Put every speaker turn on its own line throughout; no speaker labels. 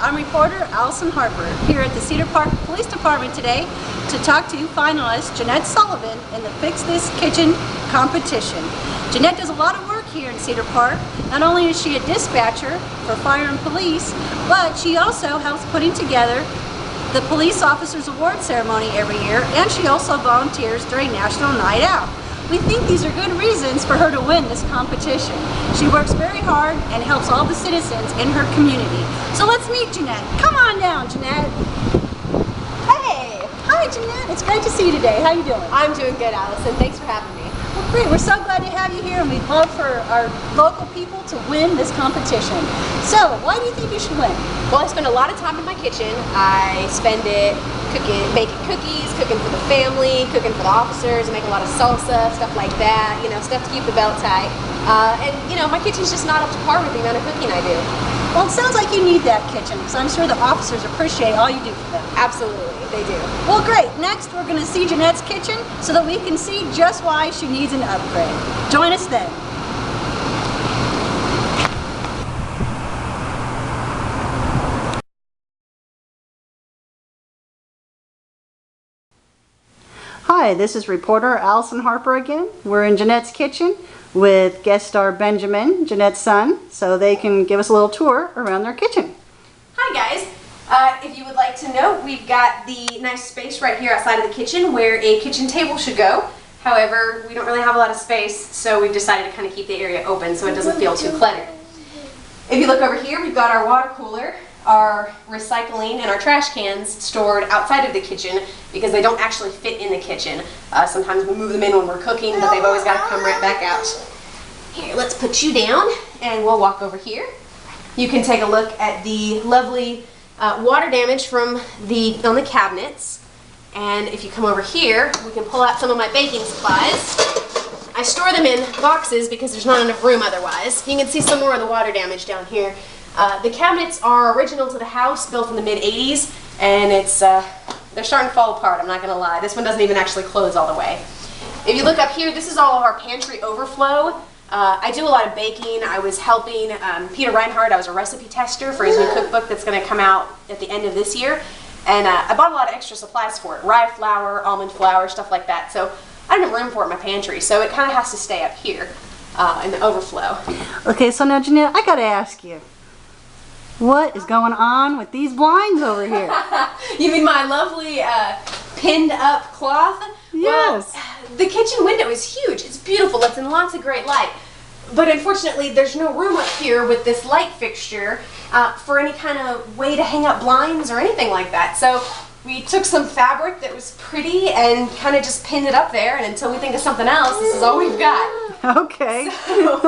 I'm reporter Allison Harper here at the Cedar Park Police Department today to talk to finalist Jeanette Sullivan in the Fix This Kitchen competition. Jeanette does a lot of work here in Cedar Park. Not only is she a dispatcher for fire and police, but she also helps putting together the Police Officers Award Ceremony every year, and she also volunteers during National Night Out. We think these are good reasons for her to win this competition. She works very hard and helps all the citizens in her community. So let's meet Jeanette. Come on down, Jeanette.
Hey!
Hi, Jeanette. It's great to see you today. How you doing?
I'm doing good, Allison. Thanks for having me.
Well, great. We're so glad to have you here, and we'd love for our local people to win this competition. So, why do you think you should win?
Well, I spend a lot of time in my kitchen. I spend it baking cookies, cooking for the family, cooking for the officers. I make a lot of salsa, stuff like that, you know, stuff to keep the belt tight. And, you know, my kitchen's just not up to par with the amount of cooking I do.
Well, it sounds like you need that kitchen, because I'm sure the officers appreciate all you do for them.
Absolutely, they do.
Well, great. Next, we're going to see Jeanette's kitchen so that we can see just why she needs an upgrade. Join us then. Hi, this is reporter Allison Harper again. We're in Jeanette's kitchen with guest star Benjamin, Jeanette's son, so they can give us a little tour around their kitchen.
Hi guys. If you would like to know, we've got the nice space right here outside of the kitchen where a kitchen table should go. However, we don't really have a lot of space, so we've decided to kind of keep the area open so it doesn't feel too cluttered. If you look over here, we've got our water cooler, our recycling, and our trash cans stored outside of the kitchen because they don't actually fit in the kitchen. Sometimes we move them in when we're cooking, but they've always got to come right back out. Here, let's put you down and we'll walk over here. You can take a look at the lovely water damage from on the cabinets. And if you come over here, we can pull out some of my baking supplies. I store them in boxes because there's not enough room otherwise. You can see some more of the water damage down here. The cabinets are original to the house, built in the mid-80s, and they're starting to fall apart, I'm not going to lie. This one doesn't even actually close all the way. If you look up here, this is all of our pantry overflow. I do a lot of baking. I was helping Peter Reinhardt. I was a recipe tester for his new cookbook that's going to come out at the end of this year. And I bought a lot of extra supplies for it. Rye flour, almond flour, stuff like that. So I don't have room for it in my pantry, so it kind of has to stay up here in the overflow.
Okay, so now Jeanette, I got to ask you, what is going on with these blinds over here?
You mean my lovely pinned up cloth?
Yes.
Well, the kitchen window is huge. It's beautiful. It's in lots of great light. But unfortunately, there's no room up here with this light fixture for any kind of way to hang up blinds or anything like that. So we took some fabric that was pretty and kind of just pinned it up there. And until we think of something else, this is all we've got.
Okay.
So,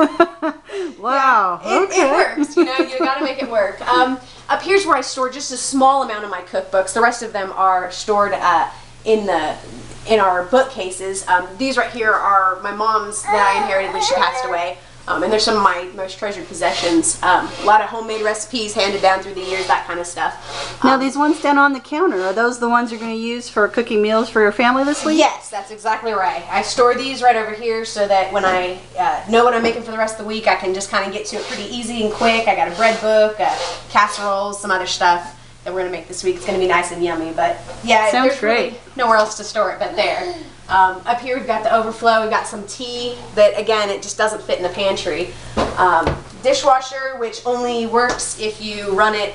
wow.
Yeah,
okay.
It works. You know, you got to make it work. Up here's where I store just a small amount of my cookbooks. The rest of them are stored in our bookcases. These right here are my mom's that I inherited when she passed away. And they're some of my most treasured possessions. A lot of homemade recipes handed down through the years, that kind of stuff.
Now these ones down on the counter, are those the ones you're going to use for cooking meals for your family this week?
Yes, that's exactly right. I store these right over here so that when I know what I'm making for the rest of the week, I can just kind of get to it pretty easy and quick. I got a bread book, casseroles, some other stuff that we're going to make this week. It's going to be nice and yummy, but yeah,
sounds
there's
great.
Really nowhere else to store it but there. Up here we've got the overflow, we've got some tea that again it just doesn't fit in the pantry. Dishwasher, which only works if you run it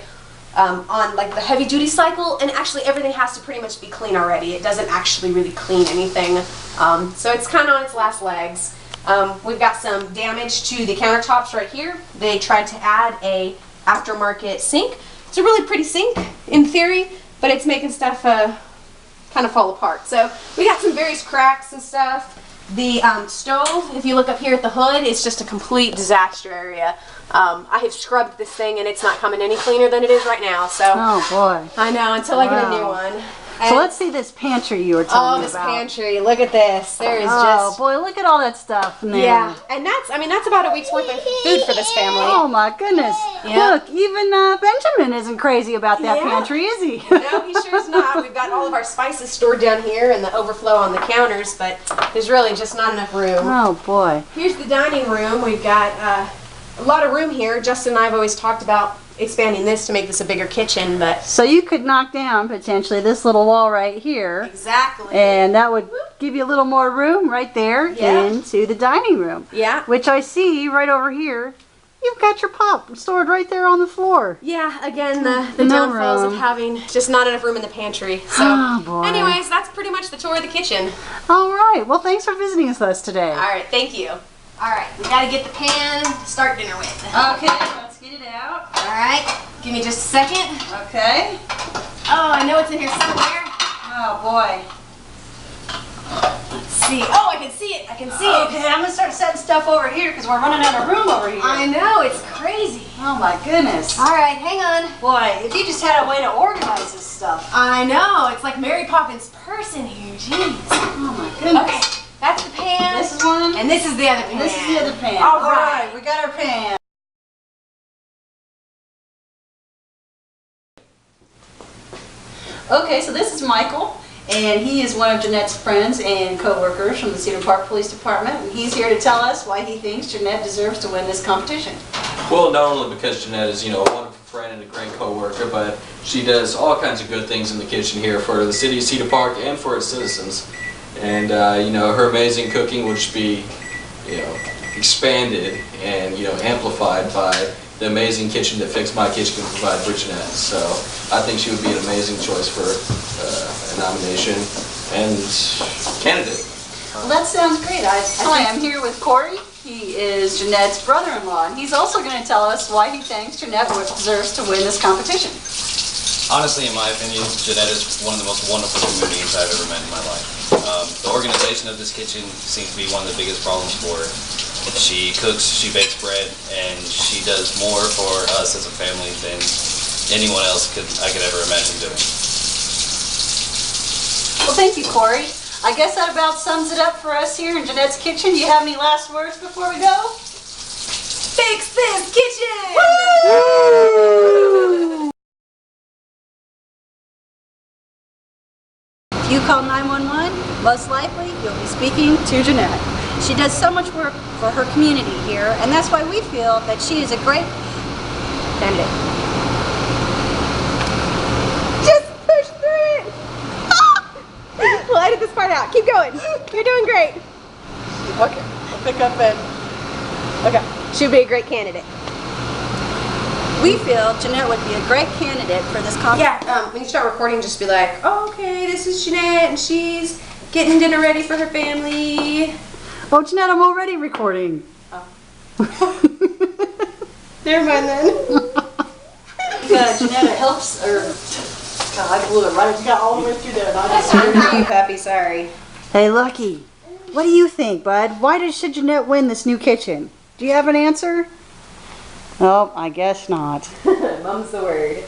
on like the heavy duty cycle, and actually everything has to pretty much be clean already. It doesn't actually really clean anything, so it's kind of on its last legs. We've got some damage to the countertops right here. They tried to add a aftermarket sink. It's a really pretty sink in theory, but it's making stuff kind of fall apart. So we got some various cracks and stuff. The stove, if you look up here at the hood, it's just a complete disaster area. I have scrubbed this thing and it's not coming any cleaner than it is right now. So
Oh boy.
I know, until I get a new one.
So let's see this pantry you were telling me
this
about.
pantry, look at this. There is
Oh
just
boy, look at all that stuff in there.
yeah, and that's about a week's worth of food for this family.
Oh my goodness.
Yeah.
Look, even Benjamin isn't crazy about that
Yeah.
pantry, is he?
No, he sure is not. We've got all of our spices stored down here and the overflow on the counters, but there's really just not enough room.
Oh boy.
Here's the dining room. We've got a lot of room here. Justin and I have always talked about expanding this to make this a bigger kitchen, but
So you could knock down potentially this little wall right here.
exactly.
And that would give you a little more room right there
Yeah.
into the dining room.
Yeah.
Which I see right over here. You've got your pop stored right there on the floor.
Yeah, again, the
No
downfalls
room.
of having just not enough room in the pantry. So,
Oh, boy.
anyways, that's pretty much the tour of the kitchen.
All right. Well, thanks for visiting with us today.
All right, thank you. All right, we gotta get the pan to start dinner with.
Okay, let's get it out.
All right, give me just a second.
Okay.
Oh, I know it's in here somewhere.
Oh, boy.
Let's see. Oh, I can see it. I can see it.
Okay, I'm going to start setting stuff over here because we're running out of room over here.
I know, it's crazy.
Oh, my goodness.
All right, hang on.
Boy, if you just had a way to organize this stuff.
I know, it's like Mary Poppins' purse in here. Jeez.
Oh, my goodness.
Okay, that's the pan.
This is one.
And this is the other pan.
And this is the other pan.
All right.
We got our pan. Okay, so this is Michael, and he is one of Jeanette's friends and co-workers from the Cedar Park Police Department, and he's here to tell us why he thinks Jeanette deserves to win this competition.
Well, not only because Jeanette is, a wonderful friend and a great co-worker, but she does all kinds of good things in the kitchen here for the city of Cedar Park and for its citizens. And, her amazing cooking will just be, expanded and, amplified by the amazing kitchen that Fix My Kitchen can provide for Jeanette. So I think she would be an amazing choice for a nomination and candidate.
Well, that sounds great. Hi, I'm here with Corey. He is Jeanette's brother-in-law, and he's also going to tell us why he thinks Jeanette deserves to win this competition.
Honestly, in my opinion, Jeanette is one of the most wonderful human beings I've ever met in my life. The organization of this kitchen seems to be one of the biggest problems for her. She cooks, she bakes bread, and she does more for us as a family than anyone else I could ever imagine doing.
Well, thank you, Corey. I guess that about sums it up for us here in Jeanette's kitchen. Do you have any last words before we go?
Fix this kitchen!
If you call 911, most likely you'll be speaking to Jeanette. She does so much work for her community here, and that's why we feel that she is a great candidate.
Just push through it! We'll edit this part out. Keep going. You're doing great.
Okay, we'll pick up then. Okay.
She'd be a great candidate.
We feel Jeanette would be a great candidate for this competition.
Yeah, when you start recording, just be like, oh, okay, this is Jeanette, and she's getting dinner ready for her family.
Oh, Jeanette, I'm already recording.
Never mind then.
Jeanette helps, or God, I blew it right. Got all the way through there.
Sorry, puppy, sorry.
Hey, Lucky, what do you think, bud? Why should Jeanette win this new kitchen? Do you have an answer? Oh, I guess not.
Mum's the word.